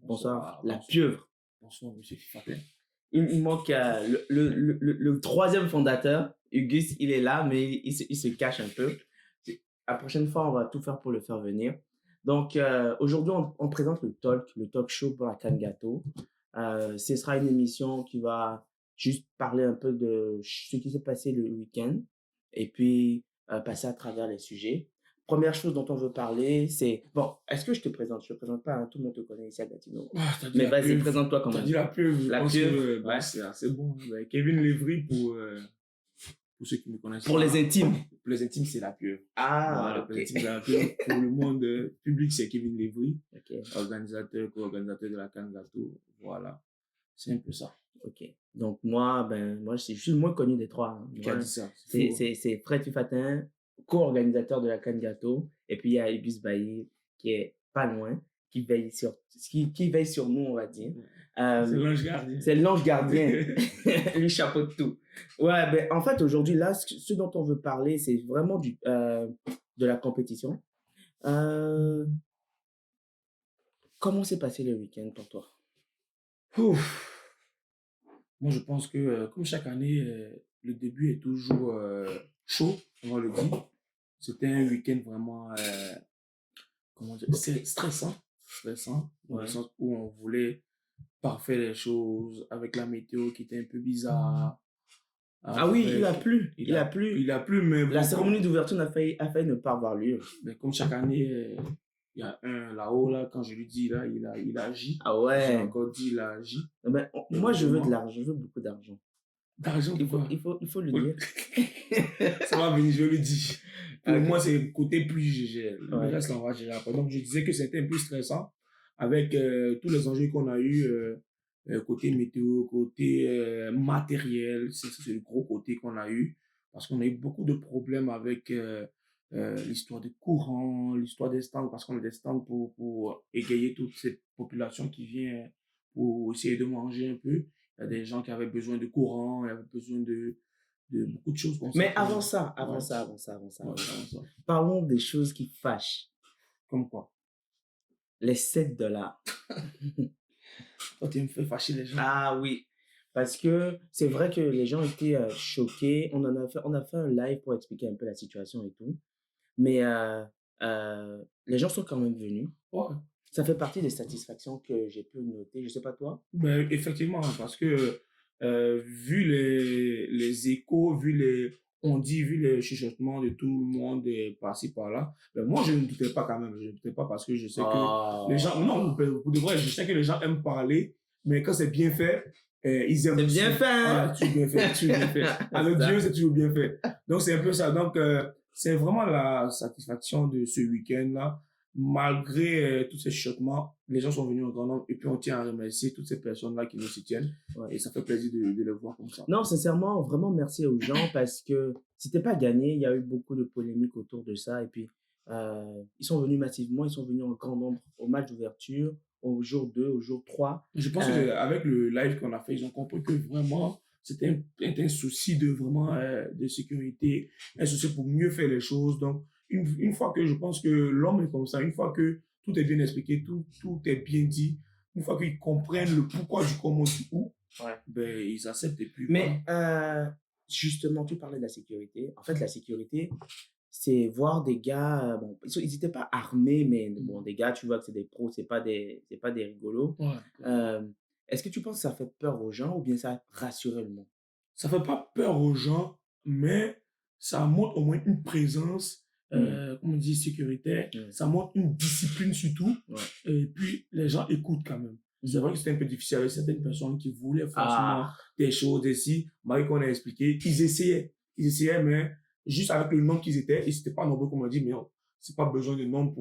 Bonsoir, la bonsoir, pieuvre. bonsoir, monsieur Fatin. Il manque le troisième fondateur, Auguste, il est là, mais il se cache un peu. La prochaine fois, on va tout faire pour le faire venir. Donc, aujourd'hui, on présente le talk show pour la Canne Gâteau. Ce sera une émission qui va juste parler un peu de ce qui s'est passé le week-end et puis passer à travers les sujets. Première chose dont on veut parler, c'est... Bon, est-ce que je te présente? Je ne te présente pas, hein, tout le monde te connaît ici à Gatineau. T'as dit Mais la vas-y, pieuvre. présente-toi quand T'as même. dit la pieuvre. Je La pense pieuvre, que ouais. c'est assez bon. Ben, Kevin Lévry pour ceux qui me connaissent Pour pas. les intimes. Pour les intimes, c'est la pieuvre. Ah, Voilà, ok. pour les intimes, c'est la pieuvre. Pour le monde public, c'est Kevin Lévry, Ok, organisateur, co-organisateur de la Canne Gâteau. Voilà. C'est un peu ça. ok. Donc, moi, je suis le moins connu des trois, hein. Qui a Moi, dit ça? C'est faux. c'est Fred Tufatin, co-organisateur de la Canne Gâteau. Et puis, il y a Ibis Bailly, qui est pas loin, qui veille sur nous, on va dire. C'est l'ange gardien. C'est l'ange gardien. Lui chapeaute tout. Ouais, en fait, aujourd'hui, là, ce dont on veut parler, c'est vraiment de la compétition. Comment s'est passé le week-end pour toi? Ouf. Moi, je pense que, comme chaque année, le début est toujours chaud, on va le dire. C'était un week-end vraiment, comment dire, c'est stressant, dans le Ouais. sens où on voulait parfaire les choses avec la météo qui était un peu bizarre. Ah oui, il a Après, plu. Il a plu. il a plu, mais La bon, cérémonie d'ouverture a failli ne pas avoir lieu. mais comme chaque année, il y a un là-haut, là, quand je lui dis, là, il agit. Ah J'ai ouais. encore dit, il a agi. Moi, je veux de l'argent. Je veux beaucoup d'argent. D'argent, pourquoi? Il faut le dire. Ça va venir, je le dis. Pour Ok. moi, c'est le côté plus GG. Le Ouais. reste, on va gérer après. Donc, je disais que c'était un peu stressant avec tous les enjeux qu'on a eu côté météo, côté matériel. C'est le gros côté qu'on a eu parce qu'on a eu beaucoup de problèmes avec l'histoire des courants, l'histoire des stands, parce qu'on a des stands pour égayer toute cette population qui vient pour essayer de manger un peu. Il y a des gens qui avaient besoin de courant, il y avait besoin de beaucoup de choses comme ça. Mais avant ça, Ouais. parlons des choses qui fâchent. Comme quoi? Les $7. Toi, tu me fais fâcher les gens. Ah oui. Parce que c'est vrai que les gens étaient choqués. On a fait un live pour expliquer un peu la situation et tout. Mais les gens sont quand même venus. Ouais. Ça fait partie des satisfactions que j'ai pu noter. Je sais pas toi. Ben, effectivement, parce que vu les échos, vu les chuchotements de tout le monde par-ci par-là, ben moi je ne doutais pas quand même, je ne doutais pas parce que je sais que les gens, non, pour de vrai, je sais que les gens aiment parler, mais quand c'est bien fait, ils aiment. C'est aussi. bien fait, hein? Voilà, toujours bien fait, toujours bien fait. Avec Dieu, c'est toujours bien fait. Donc c'est un peu ça. Donc c'est vraiment la satisfaction de ce week-end-là. Malgré tous ces chuchotements, les gens sont venus en grand nombre et puis on tient à remercier toutes ces personnes-là qui nous soutiennent. Ouais. Et ça fait plaisir de les voir comme ça. Non, sincèrement, vraiment merci aux gens parce que c'était pas gagné. Il y a eu beaucoup de polémiques autour de ça. Et puis, ils sont venus massivement, ils sont venus en grand nombre au match d'ouverture, au jour 2, au jour 3. Je pense qu'avec le live qu'on a fait, ils ont compris que vraiment, c'était un souci de vraiment de sécurité, un souci pour mieux faire les choses. Donc, une fois que je pense que l'homme est comme ça, une fois que tout est bien expliqué, tout est bien dit, une fois qu'ils comprennent le pourquoi du comment du où, Ouais. ben, ils acceptent et puis Mais justement, tu parlais de la sécurité. En fait, la sécurité, c'est voir des gars, bon, ils n'étaient pas armés, mais bon, des gars, tu vois que c'est des pros, c'est pas des rigolos. Ouais. Est-ce que tu penses que ça fait peur aux gens ou bien ça rassure le monde? Ça fait pas peur aux gens, mais ça montre au moins une présence, comme on dit, sécuritaire. Ça montre une discipline surtout. Ouais. Et puis, les gens écoutent quand même. C'est vrai que c'était un peu difficile avec certaines personnes qui voulaient forcément des choses ici. Malgré qu'on a expliqué, ils essayaient, mais juste avec le nombre qu'ils étaient, et c'était pas nombreux comme on a dit, mais c'est pas besoin de nombre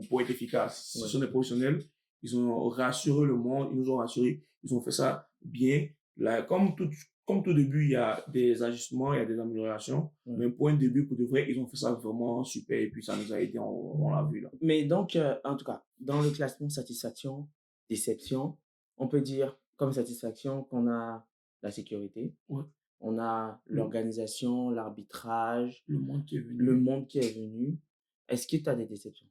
pour être efficace. Ce sont des professionnels. Ils ont rassuré le monde, ils nous ont rassurés, ils ont fait ça bien. Là, comme tout début, il y a des ajustements, il y a des améliorations. Mais pour un début, pour de vrai, ils ont fait ça vraiment super et puis ça nous a aidé, on l'a vu là. Mais donc, en tout cas, dans le classement satisfaction, déception, on peut dire comme satisfaction qu'on a la sécurité, on a l'organisation, l'arbitrage, le monde qui est venu. Le monde qui est venu. Est-ce que tu as des déceptions?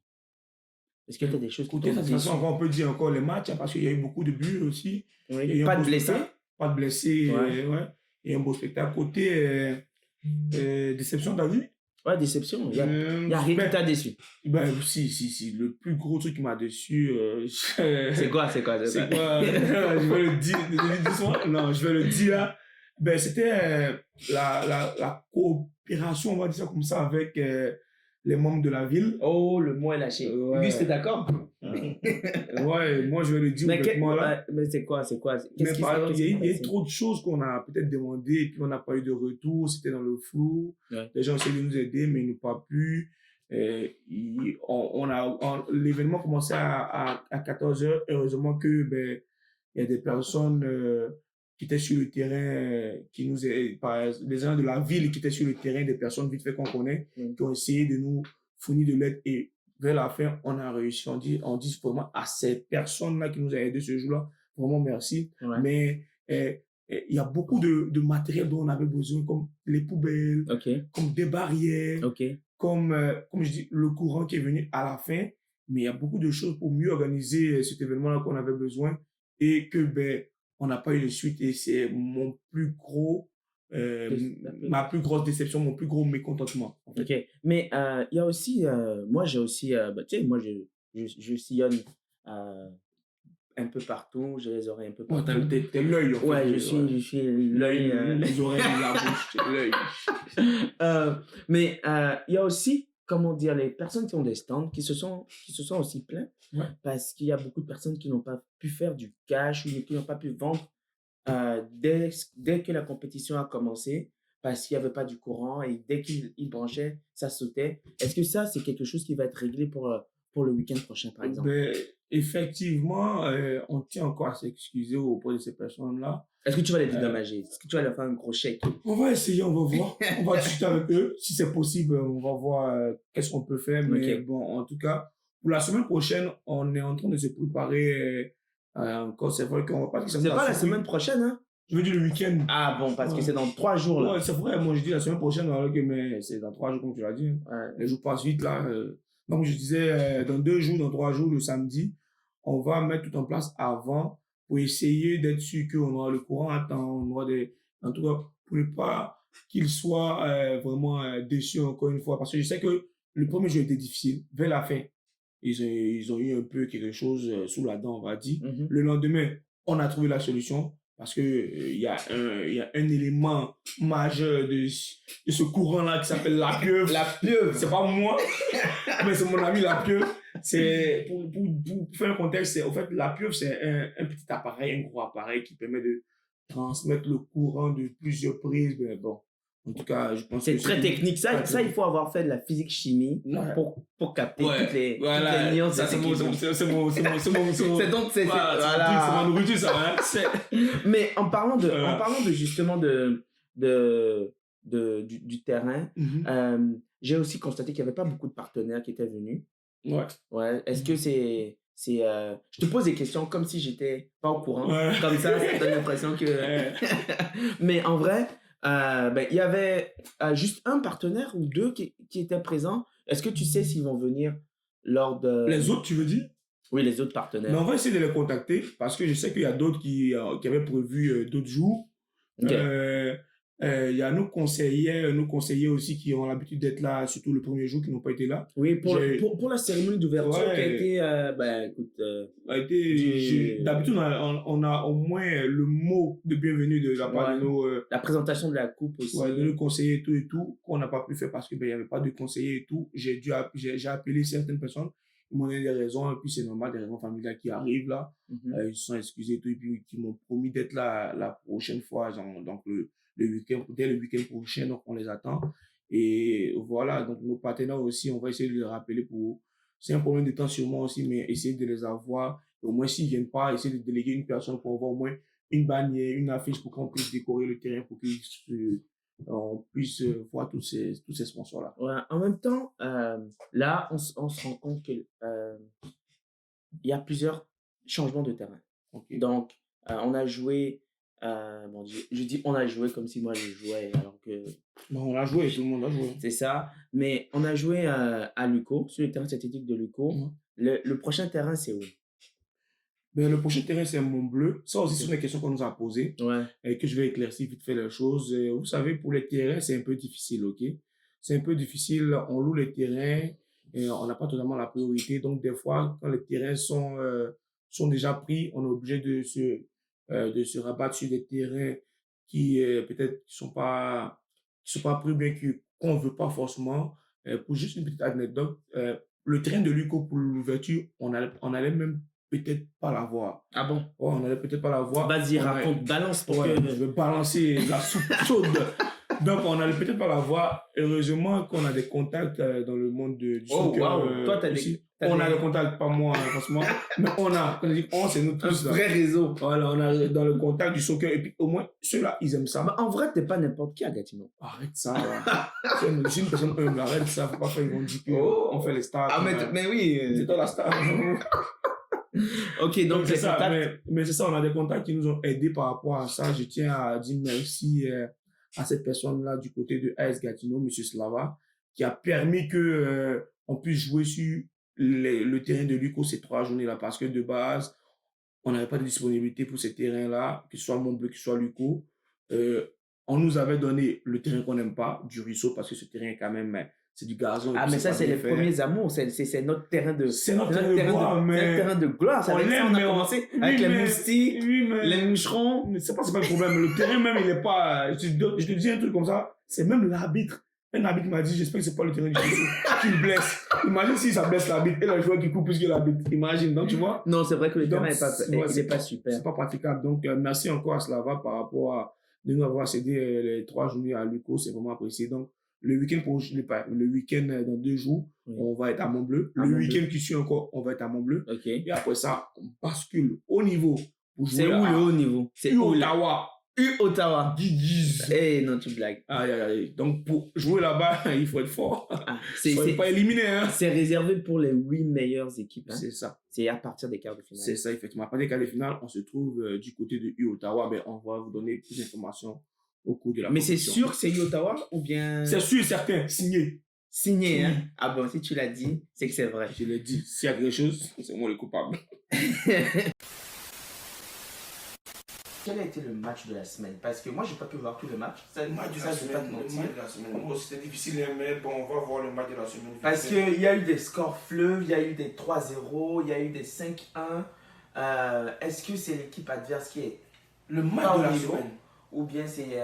Est-ce que tu as des choses qui Côté t'ont satisfaction, déçu? encore, on peut dire encore les matchs, hein, parce qu'il y a eu beaucoup de buts aussi. Il y a Oui. eu un Pas de beau blessés? spectacle. Pas de blessés, Ouais. ouais. Il y a un beau spectacle. Côté déception, t'as vu? Ouais, déception. Il y a rien qui Ben, t'a déçu. si. Le plus gros truc qui m'a déçu, C'est quoi? c'est quoi? Je vais le dire, doucement. Non, je vais le dire là. Ben, c'était la coopération, on va dire ça comme ça, avec les membres de la ville. Oh, le mot est lâché. Auguste, t'es d'accord? Ouais, moi je vais le dire ouvertement là. Mais c'est quoi? Mais par exemple, il y a eu passé? trop de choses qu'on a peut-être demandé et puis on n'a pas eu de retour, c'était dans le flou. Ouais. Les gens essaient de nous aider, mais ils n'ont pas pu. L'événement commençait à 14h. Heureusement que ben, il y a des personnes qui étaient sur le terrain, qui nous les gens de la ville qui étaient sur le terrain, des personnes vite fait qu'on connaît, qui ont essayé de nous fournir de l'aide. Et vers la fin, on a réussi. On dit vraiment à ces personnes-là qui nous ont aidés ce jour-là, vraiment merci. Ouais. Mais il y a beaucoup de matériel dont on avait besoin, comme les poubelles, comme des barrières, comme je dis, le courant qui est venu à la fin. Mais il y a beaucoup de choses pour mieux organiser cet événement-là qu'on avait besoin et que ben, on n'a pas eu de suite. Et c'est mon plus gros, ma plus grosse déception, mon plus gros mécontentement. En fait. Ok. Mais il y a aussi, moi j'ai aussi, tu sais, moi je sillonne un peu partout, j'ai les oreilles un peu partout. Ouais, t'es l'œil. Ouais, je suis l'œil. Les oreilles, la bouche, l'œil. Mais il y a aussi, comment dire, les personnes qui ont des stands qui se sont aussi plaints parce qu'il y a beaucoup de personnes qui n'ont pas pu faire du cash ou qui n'ont pas pu vendre dès que la compétition a commencé parce qu'il n'y avait pas du courant et dès qu'ils branchaient, ça sautait. Est-ce que ça, c'est quelque chose qui va être réglé pour le week-end prochain, par exemple? Ben, effectivement, on tient encore à s'excuser auprès de ces personnes-là. Est-ce que tu vas les dédommager? Est-ce que tu vas leur faire un gros chèque? On va essayer, on va voir. On va discuter avec eux. Si c'est possible, on va voir qu'est-ce qu'on peut faire. Mais bon, en tout cas, pour la semaine prochaine, on est en train de se préparer encore. C'est vrai qu'on va pas... C'est pas la semaine prochaine, hein? Je veux dire le week-end. Ah bon, parce que c'est dans 3 jours, là. Ouais, c'est vrai. Moi, je dis la semaine prochaine, mais c'est dans 3 jours, comme tu l'as dit. Ouais. Les jours passent vite, là. Donc, je disais, dans 2 jours, dans 3 jours, le samedi, on va mettre tout en place avant pour essayer d'être sûr qu'on aura le courant à temps, on aura en tout cas, pour ne pas qu'ils soient vraiment déçus encore une fois. Parce que je sais que le premier jeu était difficile. Vers la fin, ils ont eu un peu quelque chose sous la dent, on va dire. Le lendemain, on a trouvé la solution. Parce que il y a un élément majeur de ce courant-là qui s'appelle la pieuvre. La pieuvre. C'est pas moi, mais c'est mon ami la pieuvre. C'est, pour faire un contexte, en fait, la pieuvre, c'est un petit appareil, un gros appareil qui permet de transmettre le courant de plusieurs prises. Mais bon, en tout cas, je pense que c'est très technique. Ça, il faut avoir fait de la physique-chimie pour capter toutes les nuances. Ça, c'est mon c'est donc, c'est ma nourriture, ça. Hein. Mais en parlant de justement du terrain, j'ai aussi constaté qu'il n'y avait pas beaucoup de partenaires qui étaient venus. Ouais. Est-ce que c'est je te pose des questions comme si j'étais pas au courant. Comme ça donne l'impression que... Mais en vrai, il y avait juste un partenaire ou deux qui étaient présents. Est-ce que tu sais s'ils vont venir lors de... Les autres, tu veux dire? Oui, les autres partenaires. Mais on va essayer de les contacter parce que je sais qu'il y a d'autres qui avaient prévu d'autres jours. Il y a nos conseillers aussi qui ont l'habitude d'être là, surtout le premier jour, qui n'ont pas été là. Oui, pour la cérémonie d'ouverture qui a été, d'habitude, on a au moins le mot de bienvenue de la part de nos... la présentation de la coupe aussi. De nos conseillers et tout, qu'on n'a pas pu faire parce qu'il n'y avait pas de conseillers et tout. J'ai appelé certaines personnes. Ils m'ont donné des raisons, et puis c'est normal, des raisons familiales qui arrivent là. Ils se sont excusés et tout, et puis ils m'ont promis d'être là la prochaine fois, donc dès le week-end prochain, donc on les attend. Et voilà, donc nos partenaires aussi, on va essayer de les rappeler c'est un problème de temps sûrement aussi, mais essayer de les avoir. Au moins, s'ils ne viennent pas, essayer de déléguer une personne pour avoir au moins une bannière, une affiche pour qu'on puisse décorer le terrain, pour qu'on puisse voir tous ces sponsors-là. Ouais, en même temps, là, on se rend compte qu'il y a plusieurs changements de terrain. Donc, on a joué Bon, je dis on a joué comme si moi je jouais, alors que. Bon, on a joué, tout le monde a joué. C'est ça. Mais on a joué à Luco, sur le terrain synthétique de Luco. Le prochain terrain, c'est où? Ben, le prochain terrain, c'est Montbleu. Ça aussi, c'est une question qu'on nous a posée et que je vais éclaircir vite fait les choses. Vous savez, pour les terrains, c'est un peu difficile, ok? C'est un peu difficile. On loue les terrains et on n'a pas totalement la priorité. Donc, des fois, quand les terrains sont déjà pris, on est obligé de se rabattre sur des terrains qui peut-être qui sont pas pris, bien qu'on ne veut pas forcément. Pour juste une petite anecdote, le terrain de Luco pour l'ouverture, on allait même peut-être pas la voir. Ah bon? Ouais, on allait peut-être pas la voir. Vas-y, raconte, balance pour que... Je vais balancer la soupe chaude. Donc, on allait peut-être pas la voir. Heureusement qu'on a des contacts dans le monde du soccer. Wow. Toi, on a des contacts, pas moi, franchement. Mais quand on dit on, c'est nous tous. Un vrai réseau. Voilà, on a dans le contact du soccer. Et puis, au moins, ceux-là, ils aiment ça. Mais en vrai, t'es pas n'importe qui à Gatineau. Arrête ça. Je suis une personne humble. Arrête ça. Faut pas faire, ils vont dire qu'on fait les stars. Ah, mais oui. C'est toi la star. Ok, donc c'est ça. Mais c'est ça, on a des contacts qui nous ont aidés par rapport à ça. Je tiens à dire merci à cette personne-là du côté de AS Gatineau, M. Slava, qui a permis que on puisse jouer sur le terrain de Luco ces 3 journées-là. Parce que de base, on n'avait pas de disponibilité pour ces terrains-là, que ce soit Montbleu, que ce soit Luco. On nous avait donné le terrain qu'on n'aime pas, du ruisseau, parce que ce terrain, quand même, c'est du gazon. Ah, mais ça, c'est les premiers amours. C'est notre terrain de... C'est notre terrain de gloire, mais... C'est notre terrain de gloire. Ça, on a commencé avec les moustiques, les moucherons. C'est pas le problème. Le terrain même, il n'est pas... Je te dis un truc comme ça, c'est même l'arbitre. Un arbitre m'a dit, j'espère que c'est pas le terrain du ruisseau qui me blesse. Imagine si ça blesse l'arbitre et le joueur qui coupe plus que l'arbitre. Imagine, donc tu vois. Non, c'est vrai que le terrain n'est pas super. C'est pas praticable. Donc, merci encore à Slava par rapport à de nous avoir cédé les 3 journées à Luco. C'est vraiment apprécié. Donc, le week-end dans 2 jours, on va être à Montbleu. Le week-end qui suit encore, on va être à Montbleu. Okay. Et après ça, on bascule au niveau. C'est où le haut niveau? C'est Ottawa. Ottawa. Eh, non, tu blagues. Donc, pour jouer là-bas, il faut être fort. C'est pas éliminé. Hein. C'est réservé pour les 8 meilleures équipes. Hein. C'est ça. C'est à partir des quarts de finale. C'est ça, effectivement. À partir des quarts de finale, on se trouve du côté de Ottawa. Ben, on va vous donner plus d'informations au cours de la Mais c'est sûr que c'est Ottawa ou bien... C'est sûr et certain. Signé, hein? Ah bon, si tu l'as dit, c'est que c'est vrai. Je l'ai dit. S'il y a quelque chose, c'est moi le coupable. Quel a été le match de la semaine? Parce que moi, j'ai pas pu voir tous les matchs. Le match de la semaine. Bon, c'était difficile, mais bon, on va voir le match de la semaine. Parce qu'il y a eu des scores fleuves, il y a eu des 3-0, il y a eu des 5-1. Est-ce que c'est l'équipe adverse qui est le match de la semaine? Ou bien c'est...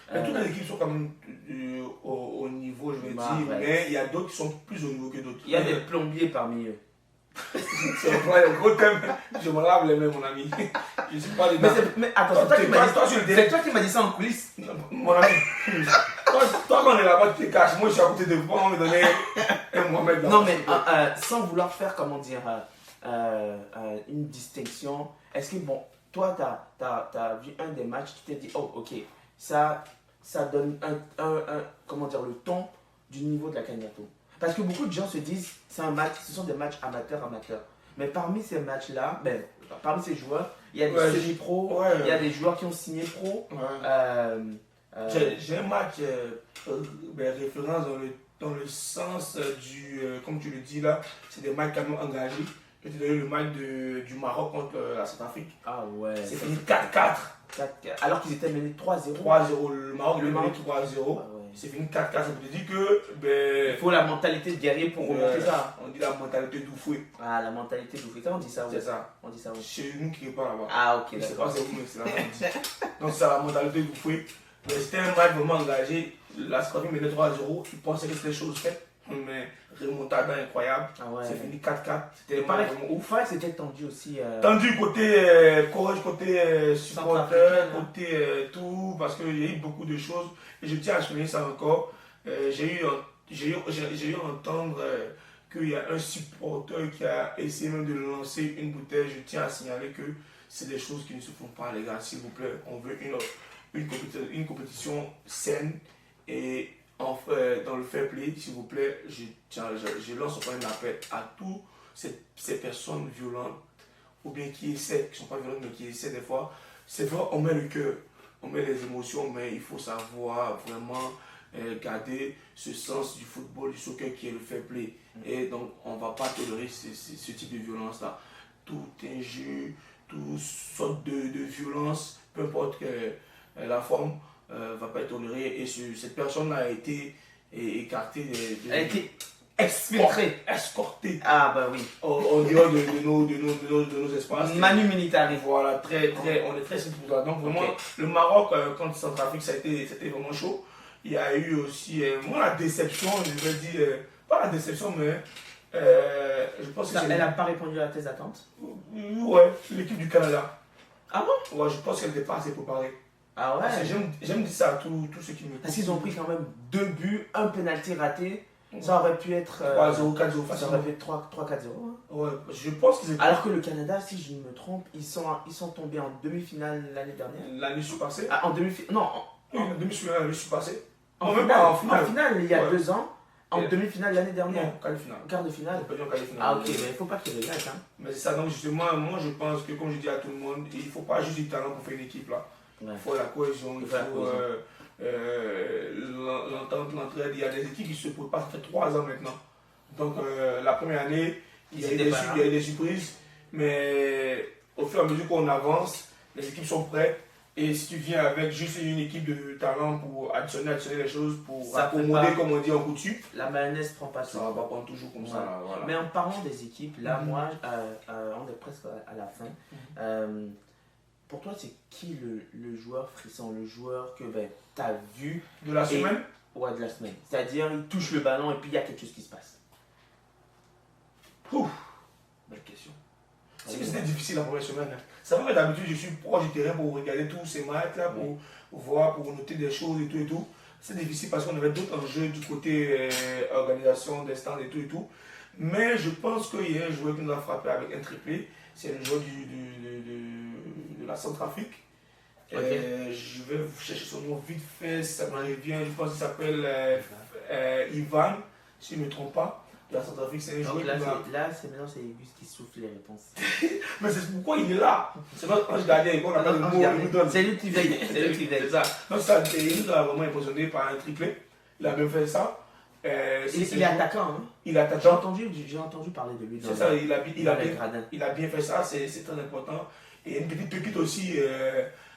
toutes les équipes sont quand même au niveau, je vais dire. Mais il y a d'autres qui sont plus au niveau que d'autres. Il y a des plombiers parmi eux. C'est un gros thème. Je me lave les mains, mon ami. Je sais pas les gars. Mais attends, c'est toi qui m'as dit ça en coulisses. Mon ami. Toi, quand on est là-bas, tu te caches. Moi, je suis à côté de vous. On me donner un Mohamed. Non, mais sans vouloir faire, comment dire, une distinction. Est-ce que, bon, toi, t'as vu un des matchs, tu t'es dit, oh, ok, ça donne comment dire, le ton du niveau de la Kagnato. Parce que beaucoup de gens se disent, ce sont des matchs amateurs. Mais parmi ces matchs-là, parmi ces joueurs, il y a des semi-pros, il y a des joueurs qui ont signé pro. J'ai un match référence dans le sens du, comme tu le dis là, c'est des matchs quand même engagés. Je te donne le match du Maroc contre la Centrafrique. Ah ouais. C'est fini 4-4. Alors qu'ils étaient menés 3-0. 3-0. Le Maroc est mené 3-0. C'est fini 4-4. Ça veut dire que... il faut la mentalité de guerrier pour remonter ça. On dit la mentalité d'Oufoué. Ah, la mentalité d'Oufoué. Ça, on dit ça. C'est ça. On dit ça. Chez nous qui n'est pas là-bas. Ah, ok. Je sais pas c'est vous, mais c'est là qu'on dit. Donc, c'est la mentalité d'Oufoué. C'était un match vraiment engagé. La Scotland menait 3-0. Ils pensaient que c'était chose faite. Mais remontada incroyable. Ah ouais. C'est fini 4-4. C'était pareil. Oufa, c'était tendu aussi. Tendu côté coach, côté supporter, côté tout, parce qu'il y a eu beaucoup de choses. Et je tiens à souligner ça encore. J'ai eu à entendre qu'il y a un supporter qui a essayé même de lancer une bouteille. Je tiens à signaler que c'est des choses qui ne se font pas, les gars. S'il vous plaît, on veut une compétition saine et dans le fair play, s'il vous plaît, je lance un appel à toutes ces personnes violentes, ou bien qui ne sont pas violentes, mais qui essaient des fois c'est vrai, on met le cœur, on met les émotions, mais il faut savoir vraiment garder ce sens du football, du soccer qui est le fair play. Et donc, on ne va pas tolérer ce type de violence-là. Tout injure, toute sorte de violence, peu importe la forme, ne va pas être tolérée. Et cette personne-là a été écartée. Elle a été exfiltrée. Escortée. Ah bah oui. Au dehors de nos espaces. Manu militari. Voilà, on est très sensible pour ça. Donc vraiment, le Maroc, contre Centrafrique, c'était vraiment chaud. Il y a eu aussi, moi la déception, je vais dire, pas la déception, mais je pense que elle n'a pas répondu à tes attentes? Ouais, l'équipe du Canada. Ah bon? Ouais, je pense qu'elle n'était pas assez préparée. Ah ouais? J'aime dire ça à tous ceux qui me... Parce qu'ils ont pris quand même 2 buts, un penalty raté. Ça aurait pu être 3-0, 4-0, ça aurait pu être 3-4-0. Hein. Ouais, je pense qu'ils étaient... Alors que le Canada, si je ne me trompe, ils sont tombés en demi-finale l'année dernière. L'année passée? Ah, en demi-finale? Non. En demi-finale l'année passée. En finale, il y a 2 ans. En demi-finale l'année dernière. Non, quart de finale. Quart de finale. Ah ok, mais il ne faut pas qu'il regrette. Hein. Mais c'est ça, donc justement, moi je pense que comme je dis à tout le monde, il ne faut pas juste du talent pour faire une équipe là. Il faut la cohésion, il faut l'entente, l'entraide. Il y a des équipes qui se préparent, ça fait 3 ans maintenant. Donc la première année, il y a eu des surprises, mais au fur et à mesure qu'on avance, les équipes sont prêtes. Et si tu viens avec juste une équipe de talent pour additionner les choses, pour accommoder comme on dit en coutume, la mayonnaise prend pas tout. Ça va prendre toujours comme ça. Là, voilà. Mais en parlant des équipes, là moi, on est presque à la fin. Pour toi, c'est qui le joueur frisson, le joueur que tu as vu de la semaine? Ouais, de la semaine. C'est-à-dire, il touche le ballon et puis il y a quelque chose qui se passe. Ouf, belle question. C'est que c'était difficile la première semaine. C'est vrai que d'habitude, je suis proche du terrain pour regarder tous ces matchs-là, pour voir, pour noter des choses et tout. C'est difficile parce qu'on avait d'autres enjeux du côté organisation des stands et tout. Mais je pense qu'il y a un joueur qui nous a frappé avec un triplé. C'est le joueur de la Centrafrique. Okay. Je vais chercher son nom vite fait, ça me revient. Je pense qu'il s'appelle Ivan, si je ne me trompe pas. La Centrafrique, c'est un joueur. Là, c'est Gus qui souffle les réponses. Mais c'est pourquoi il est là. C'est notre ange gardien. C'est lui qui veille. C'est ça. Donc, il nous a vraiment impressionné par un triplé. Il a bien fait ça. Il est attaquant. Hein? Il est attaquant. J'ai entendu parler de lui. C'est ça, il a bien fait ça. C'est très important. Et une petite pépite aussi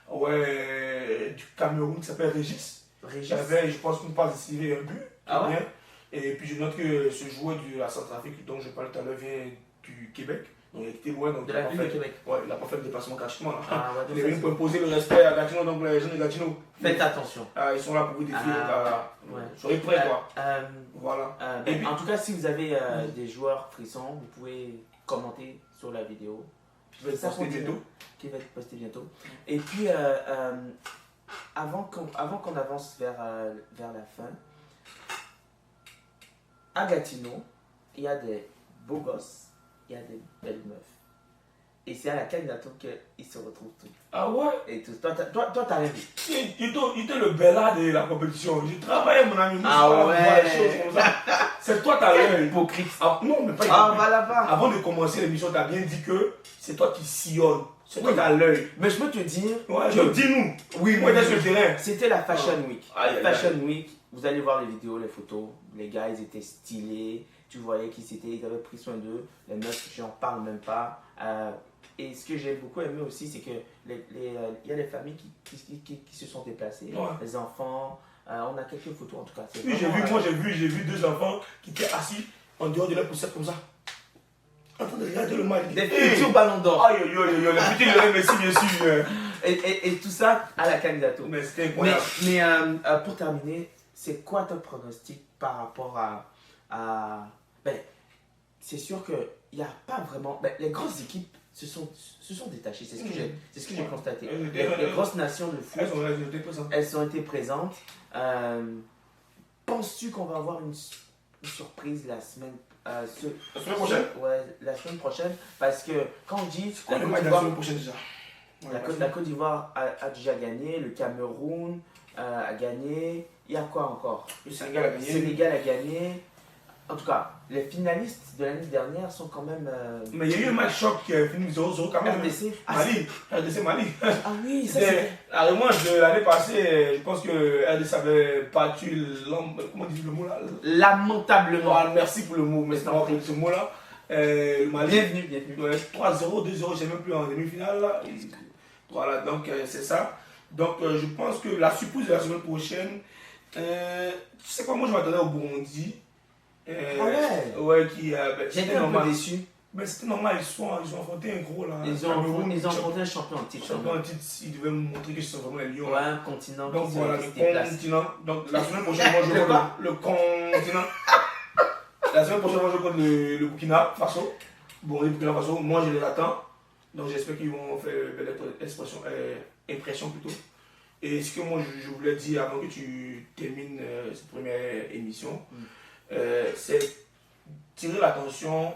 du Cameroun qui s'appelle Régis. Je pense qu'on passe décider un but. Ah ouais? Et puis je note que ce joueur de la Centrafrique dont je parlais tout à l'heure vient du Québec. Donc il était loin. Donc de la ville de Québec. Ouais, il n'a pas fait le déplacement gratuitement. Ah, ouais, il est venu pour imposer le respect à Gatineau, donc les jeunes de Gatineau. Faites attention. Ils sont là pour vous défier. Soyez prêts quoi. Voilà. Et puis, en tout cas, si vous avez des joueurs frissons, vous pouvez commenter sur la vidéo. Qui va être postée bientôt. Et puis, avant qu'on avance vers la fin, à Gatineau, il y a des beaux gosses, il y a des belles meufs. Et c'est à la candidature qu'ils se retrouvent tous. Ah ouais? Et tout. Toi, t'as rien vu. Il était le bella de la compétition. J'ai travaillé, mon ami. Ah ouais? C'est toi, t'as l'œil. Hypocrite. Non, mais pas hypocrite. Va là-bas. Avant de commencer l'émission, t'as bien dit que c'est toi qui sillonne. C'est toi qui as l'œil. Mais je peux te dire. Ouais, dis-nous. Oui, moi, sur le terrain. C'était la Fashion Week. Fashion Week, vous allez voir les vidéos, les photos. Les gars, ils étaient stylés. Tu voyais ils avaient pris soin d'eux. Les meufs, j'en parle même pas. Et ce que j'ai beaucoup aimé aussi, c'est qu'il y a des familles qui se sont déplacées. Ouais. Les enfants. On a quelques photos en tout cas. Oui, j'ai vu 2 enfants qui étaient assis en dehors de leur poussette comme ça. En train de regarder le match. Des futurs ballons d'or. Aïe, aïe, aïe, les petits le merci, bien sûr. Et tout ça à la candidature. Mais c'était incroyable. Mais pour terminer, c'est quoi ton pronostic par rapport à c'est sûr qu'il n'y a pas vraiment. Les grosses équipes se sont détachées. C'est ce que j'ai constaté. Les grosses nations de foot, elles ont été présentes. Penses-tu qu'on va avoir une surprise la semaine prochaine? Ouais, la semaine prochaine. Parce que quand on dit. La semaine prochaine déjà. La Côte d'Ivoire a déjà gagné, le Cameroun a gagné. Il y a quoi encore? Le Sénégal a gagné. Sénégal a gagné. En tout cas, les finalistes de l'année dernière sont quand même. Mais il y a eu un match choc qui a fini 0-0 quand même. RDC. RDC Mali. Ah oui, ça c'est. La revanche de l'année passée, je pense que RDC avait battu comment on dit le mot là? Lamentablement. Ah, merci pour le mot, mais c'est pas ce mot là. Le Mali. Bienvenue. Ouais, 3-0, 2-0, j'ai même plus en demi-finale là. Voilà, donc c'est ça. Donc je pense que la surprise de la semaine prochaine, tu sais quoi, moi je m'attendais au Burundi. Ah ouais? Ouais, qui. J'étais un peu déçu. Mais c'était normal, ils ont affronté un gros là. Ils ont affronté un champion en titre. Champion en titre, ils devaient montrer qu'ils sont vraiment les lions. Ouais, un continent. Donc voilà, le continent. Donc la semaine prochaine, moi je vois le continent. La semaine prochaine, moi je vois le Burkina Faso. Bon, le Burkina Faso, moi je les attends. Donc j'espère qu'ils vont faire une belle impression plutôt. Et ce que moi je voulais dire avant que tu termines cette première émission, c'est tirer l'attention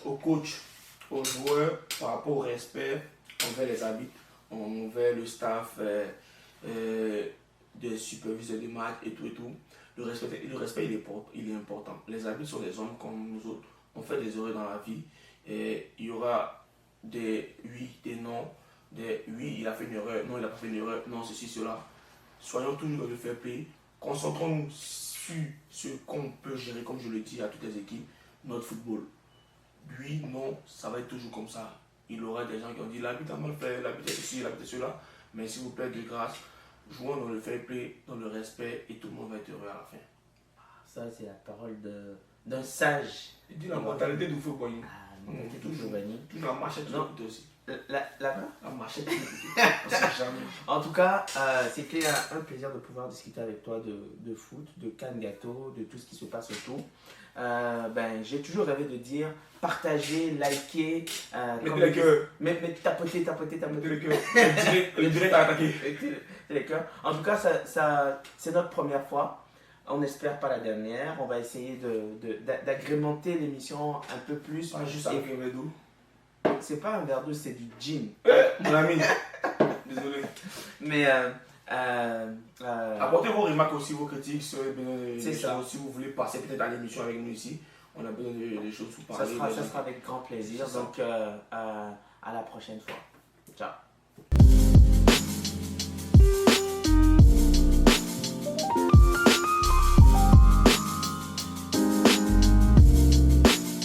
aux coachs, aux joueurs par rapport au respect envers les arbitres, envers le staff, des superviseurs de match et tout. Le respect il est important. Les arbitres sont des hommes comme nous autres. On fait des erreurs dans la vie et il y aura des oui, des non, des oui, il a fait une erreur, non, il n'a pas fait une erreur, non, ceci, cela. Soyons toujours dans le fair play. Concentrons-nous sur ce qu'on peut gérer, comme je le dis à toutes les équipes, notre football. Oui, non, ça va être toujours comme ça. Il y aura des gens qui ont dit l'arbitre a mal fait, l'arbitre est ceci, l'arbitre est cela. Mais s'il vous plaît, de grâce, jouons dans le fair play, dans le respect et tout le monde va être heureux à la fin. Ça, c'est la parole d'un sage. Il dit la mentalité du football. Toujours Bani. Toujours la machette de l'écouter aussi. Là-bas? La machette de l'écouter. En tout cas, c'était un plaisir de pouvoir discuter avec toi de foot, de canne gâteau, de tout ce qui se passe autour. J'ai toujours rêvé de dire partager, liker, mais tapoter. Le direct à attaquer. Les cœurs. En tout cas, c'est notre première fois. On n'espère pas la dernière. On va essayer d'agrémenter l'émission un peu plus. Pas juste avec un verre d'eau. C'est pas un verre d'eau, c'est du gin. Mon ami, désolé. Mais apportez vos remarques aussi, vos critiques sur c'est ça. Si vous voulez passer peut-être à l'émission avec nous ici, on a besoin de choses pour parler. Ça sera avec grand plaisir. Donc à la prochaine fois. Ciao.